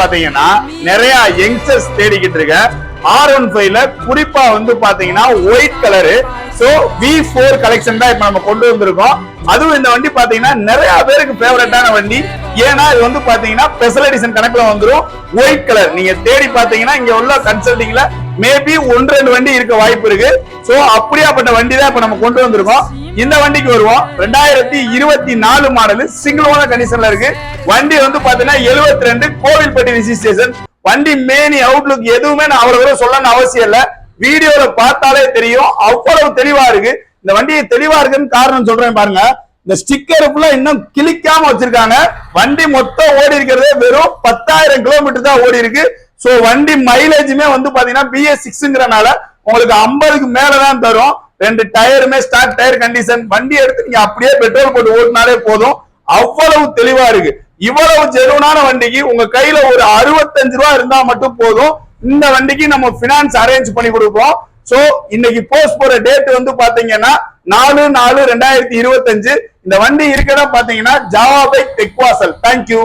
பாத்தீங்கன்னா நிறைய யங்ஸ்டர்ஸ் தேடிக்கிட்டு இருக்க R15ல குறிப்பா வந்து பாத்தீங்கன்னா white colour. So V4 collection தான் இப்ப நம்ம கொண்டு வந்திருக்கோம். அதுவும் இந்த வண்டி பாத்தீங்கன்னா நிறைய பேருக்கு ஃபேவரட்டான வண்டி. ஏன்னா இது வந்து பாத்தீங்கன்னா ஸ்பெஷல் எடிஷன் கணக்குல வந்துரும். ஒயிட் கலர் நீங்க தேடி பாத்தீங்கன்னா இங்க உள்ள கன்சல்டிங்ல மேபி 1-2 வண்டி இருக்க வாய்ப்பு இருக்கு. சோ அப்படியாப்பட்ட வண்டி தான் இப்ப நம்ம கொண்டு வந்திருக்கோம். இந்த வண்டிக்கு வருவோம். 2024 மாடல் சிங்கிள் ஓனர் கண்டிஷன்ல இருக்கு. வண்டி வந்து பாத்தீங்கன்னா 72 கோவில்பட்டி ரிஜிஸ்ட்ரேஷன். வண்டி மேனி அவுட்லுக் எதுவுமே நான் அவ்வளவு சொல்லணும்னு அவசியம் இல்ல. வீடியோல பார்த்தாலே தெரியும் அவ்வளவு தெளிவா இருக்கு. இந்த வண்டி தெளிவா இருக்குன்னு காரணம் சொல்றேன் பாருங்க. இந்த ஸ்டிக்கர் ஃபுல்லா இன்னும் கிளிக்காம வச்சிருக்காங்க. வண்டி மொத்தம் ஓடி இருக்கிறதே வெறும் 10,000 கிலோமீட்டர் தான் ஓடி இருக்கு. சோ வண்டி மைலேஜுமே வந்து பாத்தீங்கன்னா BS6ங்கறனால உங்களுக்கு 50க்கு மேலதான் தரும். 2 டயருமே ஸ்டாக் டயர் கண்டிஷன். வண்டி எடுத்து நீங்க அப்படியே பெட்ரோல் போட்டு ஓட்டினாலே போதும். அவ்வளவு தெளிவா இருக்கு. இவ்வளவு ஜெனுவனான வண்டிக்கு உங்க கையில ஒரு 65 ரூபாய் இருந்தா மட்டும் போதும். இந்த வண்டிக்கு நம்ம பினான்ஸ் அரேஞ்ச் பண்ணி கொடுப்போம். சோ இன்னைக்கு போஸ்ட் போற டேட் வந்து பாத்தீங்கன்னா 4/4/2025. இந்த வண்டி இருக்கிறதா பாத்தீங்கன்னா ஜாவா பைக் தெக்குவாசல். தேங்க்யூ.